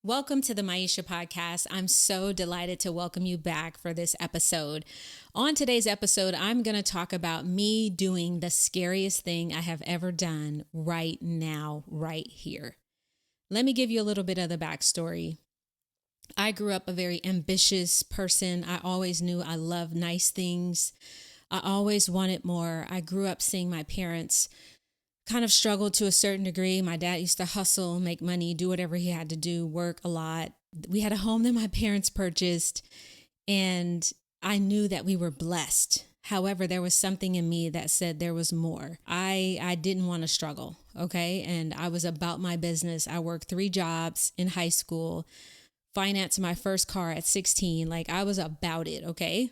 Welcome to the Myesha podcast. I'm so delighted to welcome you back for this episode. On today's episode, I'm going to talk about me doing the scariest thing I have ever done right now, right here. Let me give you a little bit of the backstory. I grew up a very ambitious person. I always knew I loved nice things. I always wanted more. I grew up seeing my parents kind of struggled to a certain degree. My dad used to hustle, make money, do whatever he had to do, work a lot. We had a home that my parents purchased, and I knew that we were blessed. However, there was something in me that said there was more. I didn't want to struggle, okay? And I was about my business. I worked 3 jobs in high school, financed my first car at 16. Like, I was about it, okay?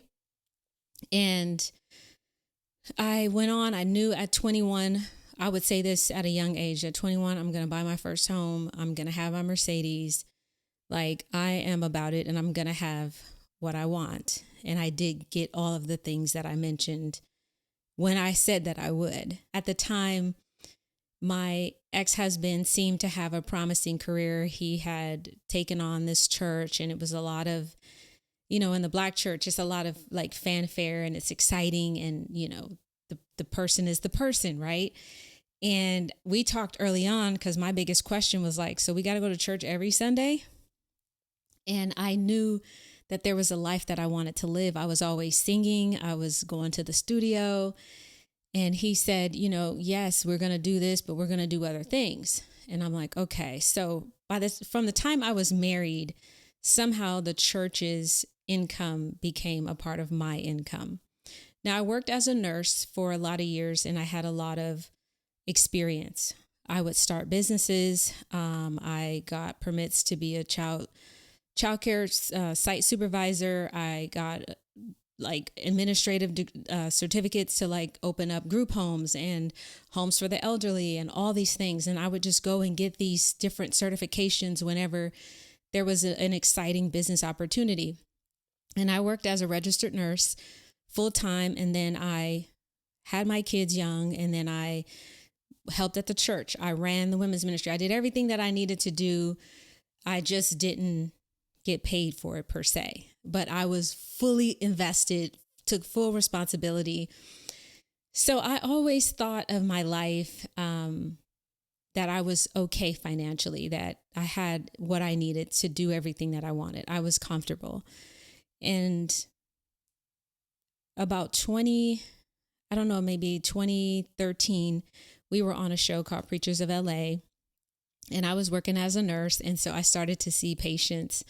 And I went on. I knew at 21, I would say this at a young age. At 21, I'm going to buy my first home. I'm going to have my Mercedes. Like, I am about it, and I'm going to have what I want. And I did get all of the things that I mentioned when I said that I would. At the time, my ex-husband seemed to have a promising career. He had taken on this church, and it was a lot of, in the Black church, it's a lot of like fanfare, and it's exciting. And, the person is the person, right? And we talked early on because my biggest question was like, so we got to go to church every Sunday? And I knew that there was a life that I wanted to live. I was always singing. I was going to the studio. And he said, yes, we're going to do this, but we're going to do other things. And I'm like, okay. So from the time I was married, somehow the church's income became a part of my income. Now, I worked as a nurse for a lot of years, and I had a lot of experience. I would start businesses. I got permits to be a childcare site supervisor. I got like administrative certificates to like open up group homes and homes for the elderly and all these things. And I would just go and get these different certifications whenever there was an exciting business opportunity. And I worked as a registered nurse full time. And then I had my kids young, and then I helped at the church. I ran the women's ministry. I did everything that I needed to do. I just didn't get paid for it per se, but I was fully invested, took full responsibility. So I always thought of my life that I was okay financially, that I had what I needed to do everything that I wanted. I was comfortable. And about maybe 2013, we were on a show called Preachers of LA, and I was working as a nurse. And so I started to see patients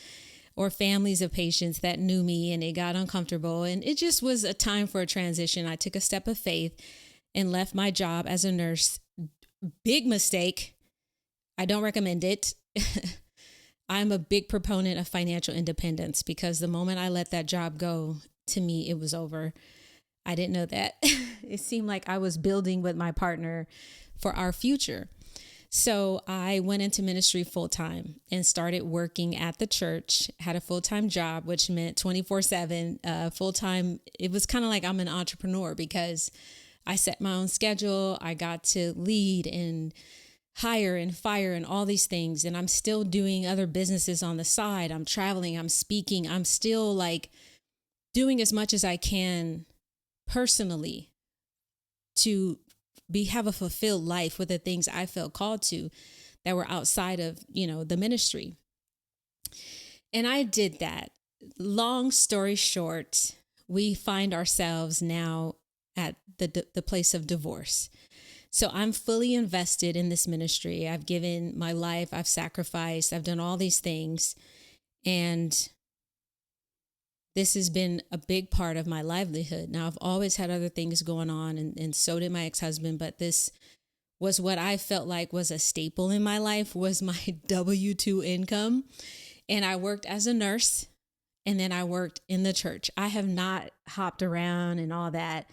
or families of patients that knew me, and it got uncomfortable. And it just was a time for a transition. I took a step of faith and left my job as a nurse. Big mistake. I don't recommend it. I'm a big proponent of financial independence, because the moment I let that job go, to me, it was over. I didn't know that. It seemed like I was building with my partner for our future. So I went into ministry full time and started working at the church, had a full-time job, which meant 24/7 full time. It was kind of like I'm an entrepreneur, because I set my own schedule. I got to lead and hire and fire and all these things. And I'm still doing other businesses on the side. I'm traveling, I'm speaking. I'm still like doing as much as I can personally to have a fulfilled life with the things I felt called to that were outside of, the ministry. And I did that. Long story short, we find ourselves now at the place of divorce. So I'm fully invested in this ministry. I've given my life, I've sacrificed, I've done all these things. And this has been a big part of my livelihood. Now, I've always had other things going on, and so did my ex-husband, but this was what I felt like was a staple in my life, was my W-2 income. And I worked as a nurse, and then I worked in the church. I have not hopped around and all that.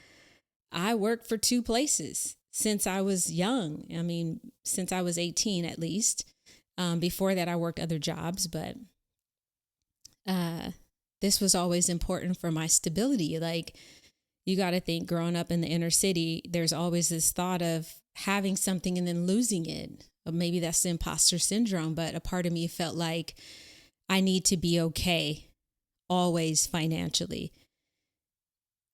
I worked for 2 places since I was young. I mean, since I was 18 at least. Before that, I worked other jobs, but this was always important for my stability. Like, you got to think, growing up in the inner city, there's always this thought of having something and then losing it. maybe that's the imposter syndrome, but a part of me felt like I need to be okay always financially.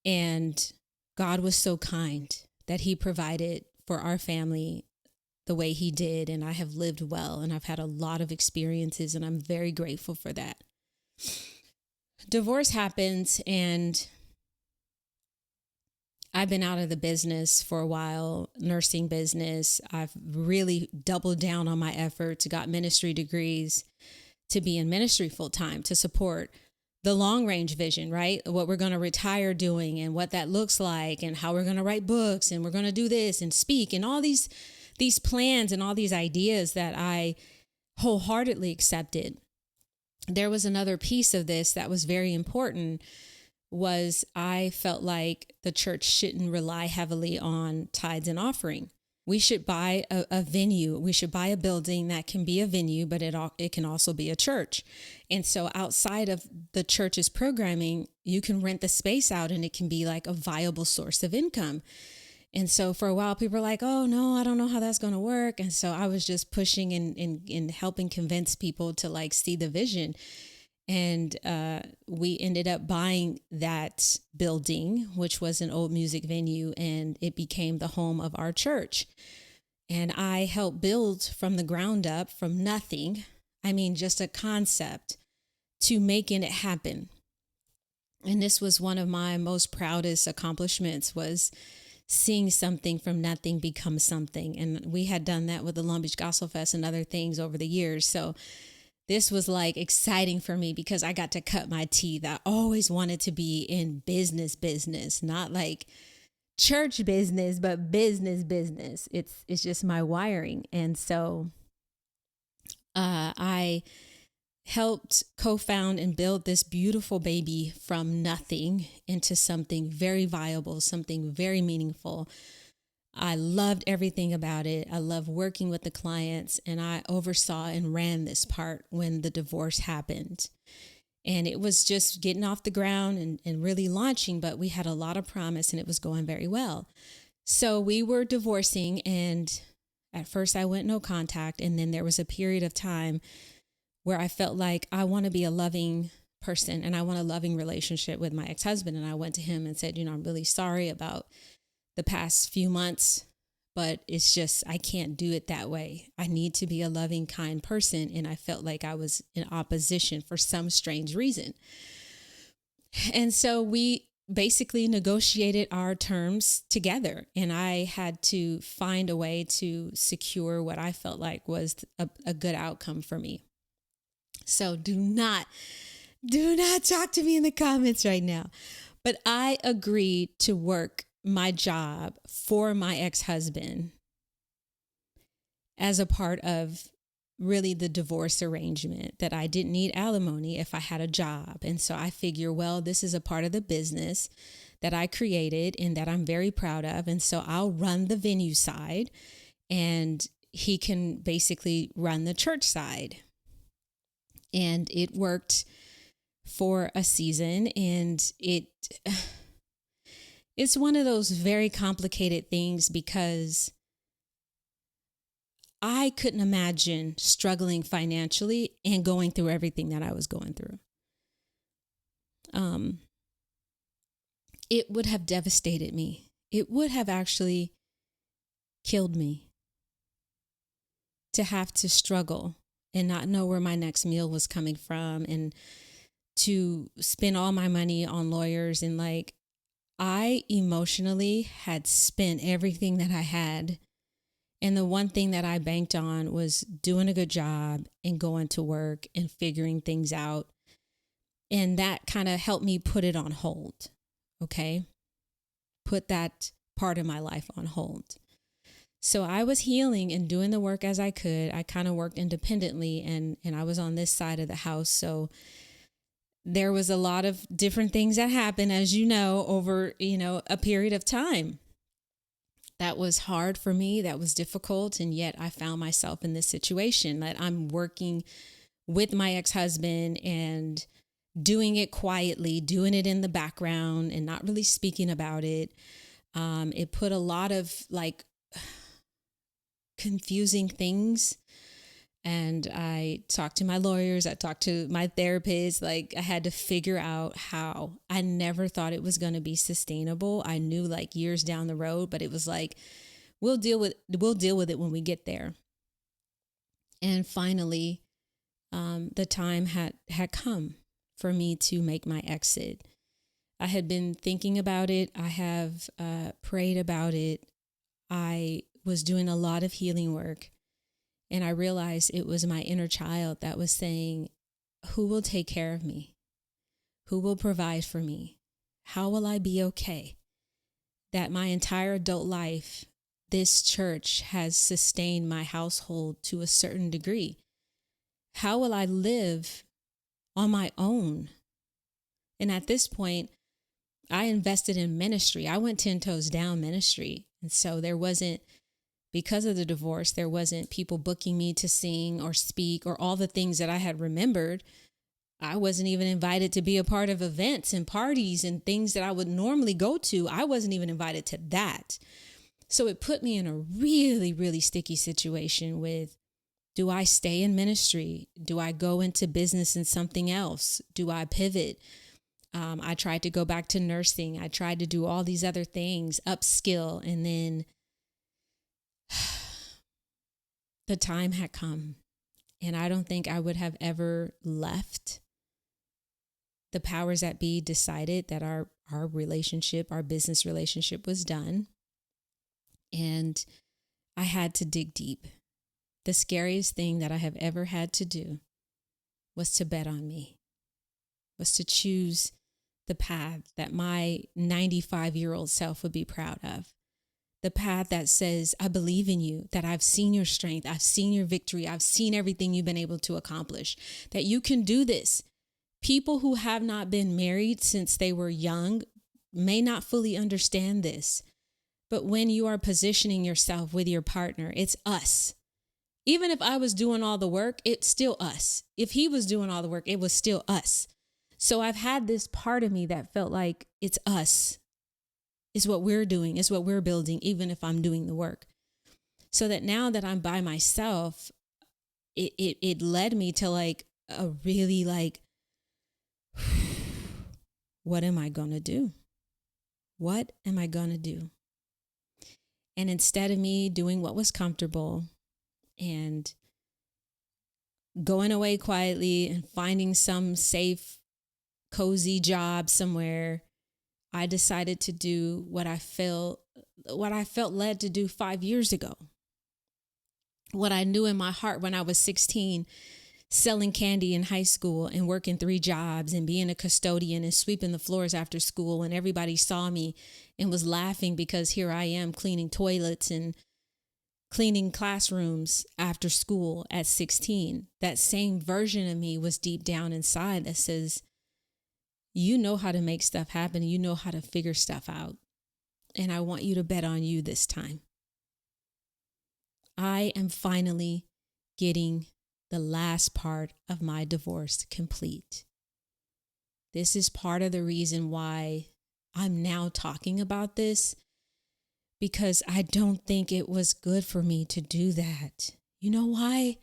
And God was so kind that he provided for our family the way he did. And I have lived well, and I've had a lot of experiences, and I'm very grateful for that. Divorce happens, and I've been out of the business for a while, nursing business. I've really doubled down on my efforts, got ministry degrees to be in ministry full time to support the long range vision, right? What we're going to retire doing and what that looks like, and how we're going to write books, and we're going to do this and speak, and all these plans and all these ideas that I wholeheartedly accepted. There was another piece of this that was very important, was I felt like the church shouldn't rely heavily on tithes and offering. We should buy a venue. We should buy a building that can be a venue, but it can also be a church. And so outside of the church's programming, you can rent the space out, and it can be like a viable source of income. And so for a while, people were like, oh, no, I don't know how that's going to work. And so I was just pushing and helping convince people to like see the vision. And we ended up buying that building, which was an old music venue, and it became the home of our church. And I helped build from the ground up, from nothing. I mean, just a concept, to making it happen. And this was one of my most proudest accomplishments, was seeing something from nothing become something. And we had done that with the Long Beach Gospel Fest and other things over the years. So this was like exciting for me, because I got to cut my teeth. I always wanted to be in business, not like church business, but business. It's just my wiring. And so I helped co-found and build this beautiful baby from nothing into something very viable, something very meaningful. I loved everything about it. I love working with the clients, and I oversaw and ran this part when the divorce happened. And it was just getting off the ground and really launching, but we had a lot of promise, and it was going very well. So we were divorcing, and at first I went no contact. And then there was a period of time where I felt like I want to be a loving person, and I want a loving relationship with my ex-husband. And I went to him and said, I'm really sorry about the past few months, but it's just, I can't do it that way. I need to be a loving, kind person. And I felt like I was in opposition for some strange reason. And so we basically negotiated our terms together, and I had to find a way to secure what I felt like was a good outcome for me. So do not talk to me in the comments right now. But I agreed to work my job for my ex-husband as a part of really the divorce arrangement, that I didn't need alimony if I had a job. And so I figure, well, this is a part of the business that I created and that I'm very proud of. And so I'll run the venue side, and he can basically run the church side. And it worked for a season, and it's one of those very complicated things, because I couldn't imagine struggling financially and going through everything that I was going through. It would have devastated me. It would have actually killed me to have to struggle and not know where my next meal was coming from, and to spend all my money on lawyers. And like, I emotionally had spent everything that I had. And the one thing that I banked on was doing a good job and going to work and figuring things out. And that kind of helped me put it on hold. Okay. Put that part of my life on hold. So I was healing and doing the work as I could. I kind of worked independently, and I was on this side of the house. So there was a lot of different things that happened, as you know, over, a period of time. That was hard for me. That was difficult. And yet I found myself in this situation that I'm working with my ex-husband and doing it quietly, doing it in the background and not really speaking about it. It put a lot of confusing things. And I talked to my lawyers, I talked to my therapist. Like, I had to figure out how. I never thought it was going to be sustainable. I knew like years down the road, but it was like, we'll deal with it when we get there. And finally, the time had come for me to make my exit. I had been thinking about it. I have prayed about it. I was doing a lot of healing work. And I realized it was my inner child that was saying, who will take care of me? Who will provide for me? How will I be okay? That my entire adult life, this church has sustained my household to a certain degree. How will I live on my own? And at this point, I invested in ministry. I went 10 toes down ministry. And so there wasn't, because of the divorce, there wasn't people booking me to sing or speak or all the things that I had remembered. I wasn't even invited to be a part of events and parties and things that I would normally go to. I wasn't even invited to that. So it put me in a really, really sticky situation with, do I stay in ministry? Do I go into business and something else? Do I pivot? I tried to go back to nursing. I tried to do all these other things, upskill, and then the time had come, and I don't think I would have ever left. The powers that be decided that our relationship, our business relationship, was done. And I had to dig deep. The scariest thing that I have ever had to do was to bet on me, was to choose the path that my 95-year-old self would be proud of. The path that says, I believe in you, that I've seen your strength, I've seen your victory, I've seen everything you've been able to accomplish, that you can do this. People who have not been married since they were young may not fully understand this. But when you are positioning yourself with your partner, it's us. Even if I was doing all the work, it's still us. If he was doing all the work, it was still us. So I've had this part of me that felt like it's us. It's what we're doing. It's what we're building, even if I'm doing the work. So that now that I'm by myself, it led me to like a really like, what am I going to do? What am I going to do? And instead of me doing what was comfortable and going away quietly and finding some safe, cozy job somewhere, I decided to do what I felt led to do 5 years ago. What I knew in my heart when I was 16, selling candy in high school and working 3 jobs and being a custodian and sweeping the floors after school, and everybody saw me and was laughing because here I am cleaning toilets and cleaning classrooms after school at 16. That same version of me was deep down inside that says, you know how to make stuff happen. You know how to figure stuff out. And I want you to bet on you this time. I am finally getting the last part of my divorce complete. This is part of the reason why I'm now talking about this, because I don't think it was good for me to do that. You know why?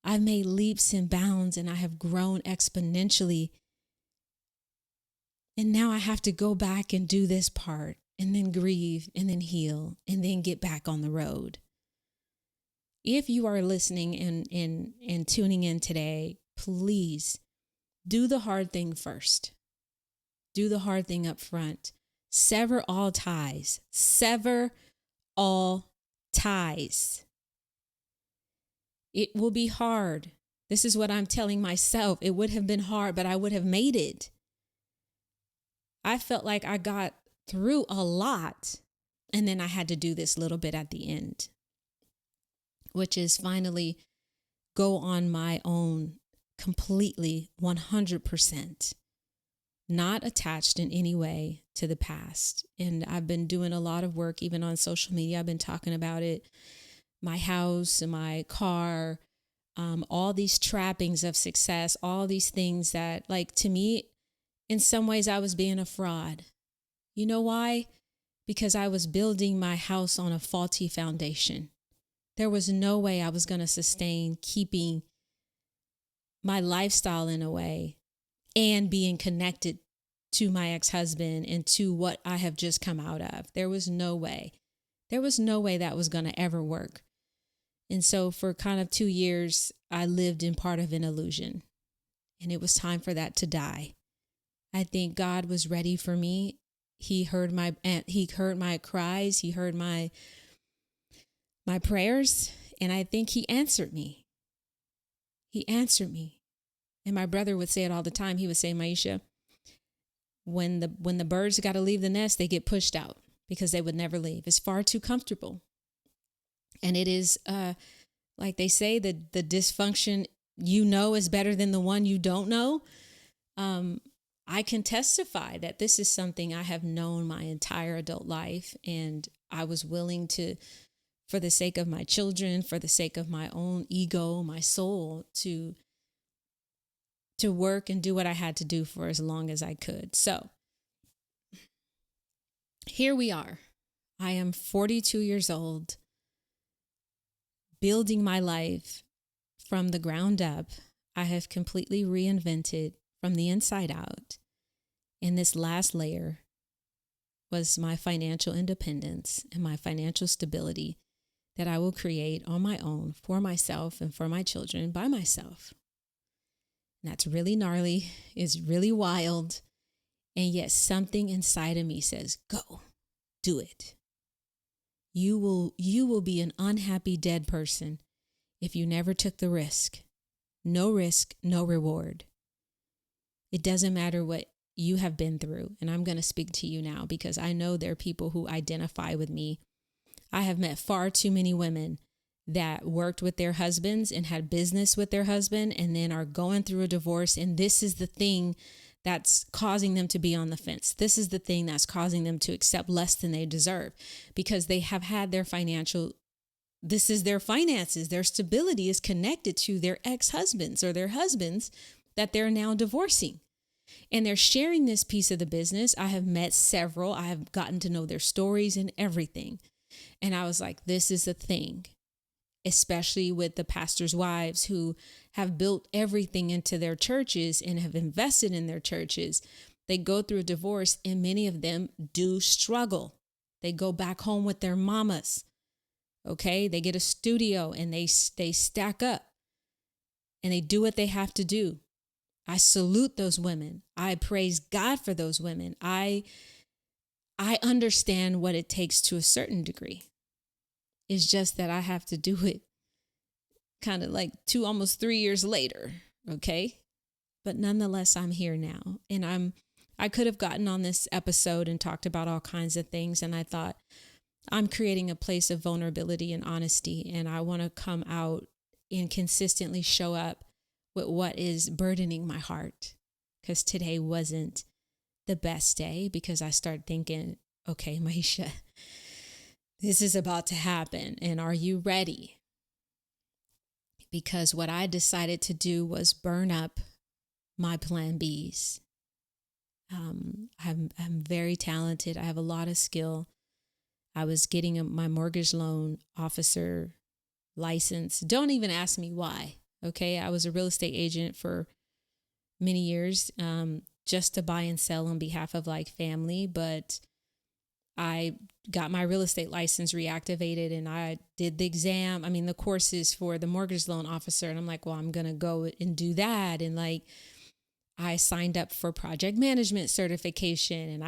I've made leaps and bounds and I have grown exponentially. And now I have to go back and do this part and then grieve and then heal and then get back on the road. If you are listening and tuning in today, please do the hard thing first. Do the hard thing up front. Sever all ties. Sever all ties. It will be hard. This is what I'm telling myself. It would have been hard, but I would have made it. I felt like I got through a lot, and then I had to do this little bit at the end, which is finally go on my own completely 100%, not attached in any way to the past. And I've been doing a lot of work, even on social media. I've been talking about it, my house and my car, all these trappings of success, all these things that, like, to me, in some ways I was being a fraud. You know why? Because I was building my house on a faulty foundation. There was no way I was going to sustain keeping my lifestyle in a way and being connected to my ex-husband and to what I have just come out of. There was no way. There was no way that was going to ever work. And so for kind of 2 years, I lived in part of an illusion, and it was time for that to die. I think God was ready for me. He heard my cries. He heard my prayers, and I think he answered me. He answered me. And my brother would say it all the time. He would say, Myesha, when the birds got to leave the nest, they get pushed out because they would never leave. It's far too comfortable. And it is, like they say, the dysfunction is better than the one you don't know. I can testify that this is something I have known my entire adult life, and I was willing to, for the sake of my children, for the sake of my own ego, my soul, to work and do what I had to do for as long as I could. So here we are. I am 42 years old, building my life from the ground up. I have completely reinvented from the inside out. And this last layer was my financial independence and my financial stability that I will create on my own for myself and for my children by myself. And that's really gnarly. It's really wild. And yet something inside of me says, go, do it. You will be an unhappy dead person if you never took the risk. No risk, no reward. It doesn't matter what you have been through. And I'm going to speak to you now because I know there are people who identify with me. I have met far too many women that worked with their husbands and had business with their husband and then are going through a divorce. And this is the thing that's causing them to be on the fence. This is the thing that's causing them to accept less than they deserve because they have had their this is their finances. Their stability is connected to their ex-husbands or their husbands that they're now divorcing. And they're sharing this piece of the business. I have met several. I have gotten to know their stories and everything. And I was like, this is a thing, especially with the pastors' wives who have built everything into their churches and have invested in their churches. They go through a divorce and many of them do struggle. They go back home with their mamas. Okay, they get a studio and they stack up and they do what they have to do. I salute those women. I praise God for those women. I understand what it takes to a certain degree. It's just that I have to do it kind of like almost 3 years later. Okay. But nonetheless, I'm here now. And I could have gotten on this episode and talked about all kinds of things. And I thought I'm creating a place of vulnerability and honesty. And I want to come out and consistently show up with what is burdening my heart. Because today wasn't the best day because I started thinking, okay, Myesha, this is about to happen. And are you ready? Because what I decided to do was burn up my plan Bs. I'm very talented. I have a lot of skill. I was getting my mortgage loan officer license. Don't even ask me why. Okay. I was a real estate agent for many years, just to buy and sell on behalf of like family. But I got my real estate license reactivated and I did the exam. I mean, the courses for the mortgage loan officer. And I'm like, well, I'm going to go and do that. And like, I signed up for project management certification and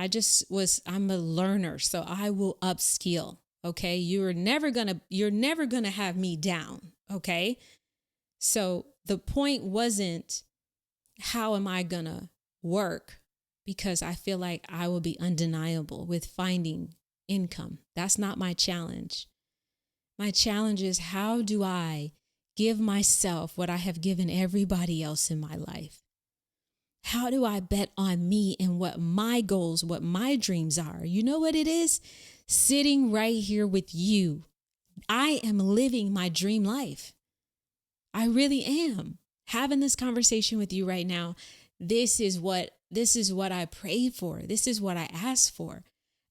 I'm a learner. So I will upskill. Okay. You're never going to have me down. Okay. So the point wasn't how am I going to work? Because I feel like I will be undeniable with finding income. That's not my challenge. My challenge is how do I give myself what I have given everybody else in my life? How do I bet on me and what my goals, what my dreams are? You know what it is? Sitting right here with you. I am living my dream life. I really am. Having this conversation with you right now, this is what I prayed for. This is what I asked for.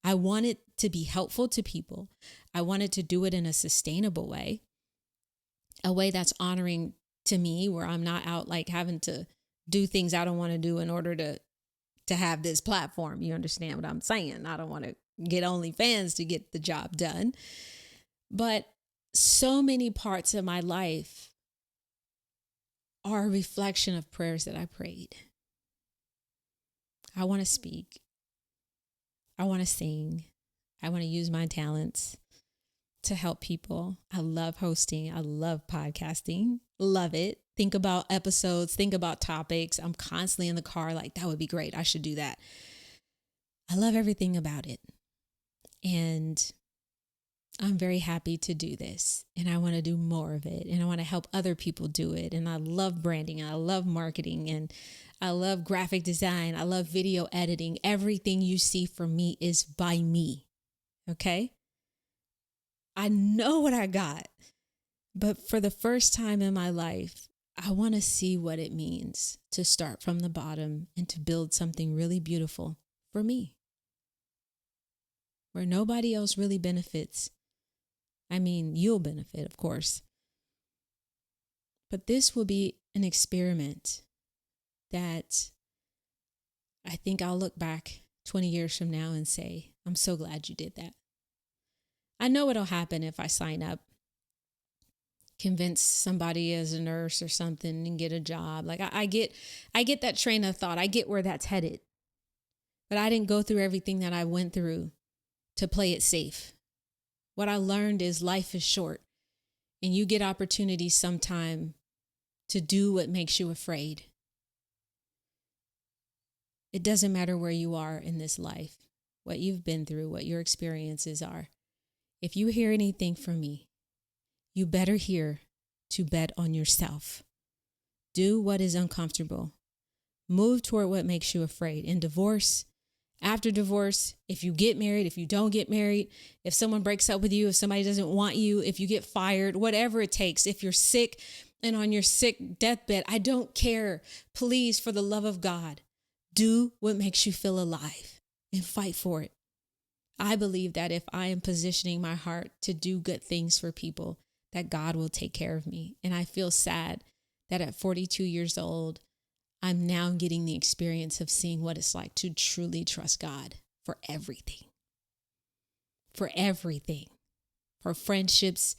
I wanted to be helpful to people. I wanted to do it in a sustainable way. a way that's honoring to me, where I'm not out like having to do things I don't want to do in order to have this platform. You understand what I'm saying? I don't want to get OnlyFans to get the job done. But so many parts of my life are a reflection of prayers that I prayed. I want to speak. I want to sing. I want to use my talents to help people. I love hosting. I love podcasting. Love it. Think about episodes. Think about topics. I'm constantly in the car like, that would be great. I should do that. I love everything about it. And I'm very happy to do this. And I want to do more of it. And I want to help other people do it. And I love branding. And I love marketing. And I love graphic design. I love video editing. Everything you see from me is by me. Okay? I know what I got. But for the first time in my life, I want to see what it means to start from the bottom and to build something really beautiful for me, where nobody else really benefits. I mean, you'll benefit, of course. But this will be an experiment that I think I'll look back 20 years from now and say, I'm so glad you did that. I know what'll happen if I sign up, convince somebody as a nurse or something and get a job. Like I get that train of thought. I get where that's headed. But I didn't go through everything that I went through to play it safe. What I learned is life is short, and you get opportunities sometime to do what makes you afraid. It doesn't matter where you are in this life, what you've been through, what your experiences are. If you hear anything from me, you better hear to bet on yourself. Do what is uncomfortable. Move toward what makes you afraid. In divorce, after divorce, if you get married, if you don't get married, if someone breaks up with you, if somebody doesn't want you, if you get fired, whatever it takes, if you're sick and on your sick deathbed, I don't care. Please, for the love of God, do what makes you feel alive and fight for it. I believe that if I am positioning my heart to do good things for people, that God will take care of me. And I feel sad that at 42 years old, I'm now getting the experience of seeing what it's like to truly trust God for everything. For everything. For friendships,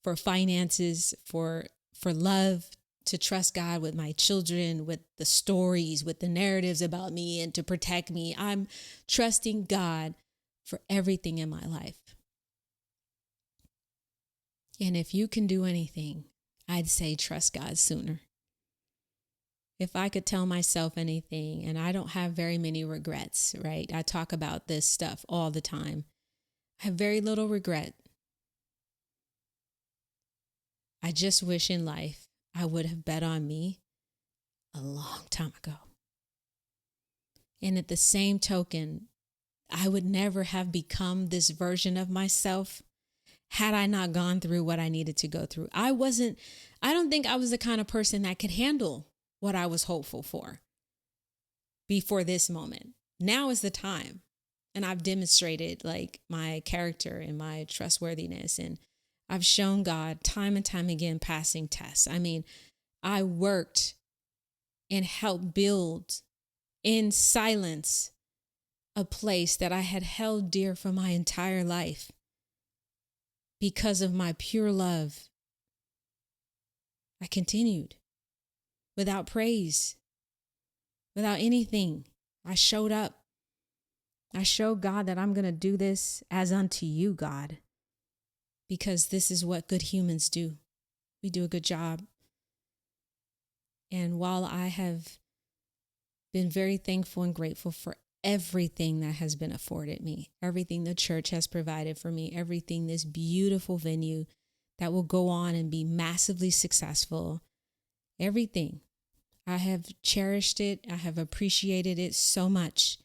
for finances, for love, to trust God with my children, with the stories, with the narratives about me, and to protect me. I'm trusting God for everything in my life. And if you can do anything, I'd say trust God sooner. If I could tell myself anything, and I don't have very many regrets, right? I talk about this stuff all the time. I have very little regret. I just wish in life I would have bet on me a long time ago. And at the same token, I would never have become this version of myself had I not gone through what I needed to go through. I don't think I was the kind of person that could handle what I was hopeful for before this moment. Now is the time. And I've demonstrated like my character and my trustworthiness. And I've shown God time and time again passing tests. I mean, I worked and helped build in silence a place that I had held dear for my entire life because of my pure love. I continued without praise, without anything. I showed up. I showed God that I'm going to do this as unto you, God, because this is what good humans do. We do a good job. And while I have been very thankful and grateful for everything that has been afforded me, everything the church has provided for me, everything this beautiful venue that will go on and be massively successful, everything, I have cherished it. I have appreciated it so much.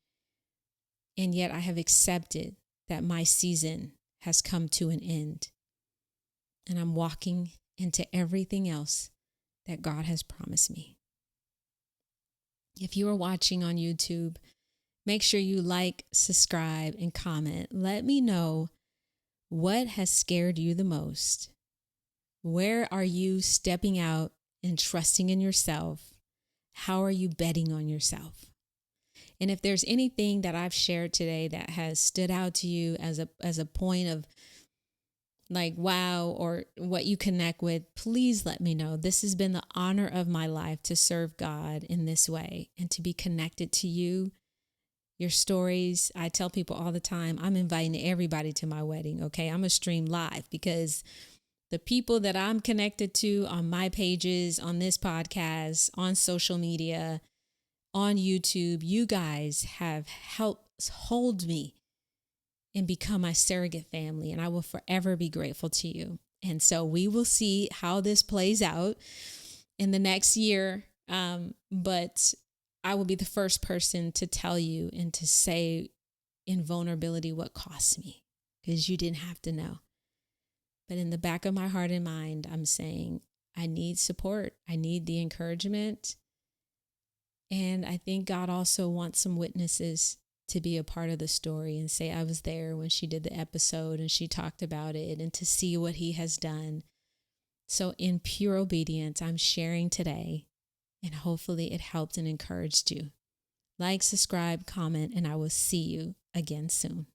And yet I have accepted that my season has come to an end. And I'm walking into everything else that God has promised me. If you are watching on YouTube, make sure you like, subscribe, and comment. Let me know what has scared you the most. Where are you stepping out and trusting in yourself? How are you betting on yourself? And if there's anything that I've shared today that has stood out to you as a point of like, wow, or what you connect with, please let me know. This has been the honor of my life to serve God in this way and to be connected to you, your stories. I tell people all the time, I'm inviting everybody to my wedding. Okay. I'm gonna stream live because the people that I'm connected to on my pages, on this podcast, on social media, on YouTube, you guys have helped hold me and become my surrogate family. And I will forever be grateful to you. And so we will see how this plays out in the next year. But I will be the first person to tell you and to say in vulnerability what costs me, because you didn't have to know. But in the back of my heart and mind, I'm saying I need support. I need the encouragement. And I think God also wants some witnesses to be a part of the story and say, I was there when she did the episode and she talked about it, and to see what he has done. So in pure obedience, I'm sharing today, and hopefully it helped and encouraged you. Like, subscribe, comment, and I will see you again soon.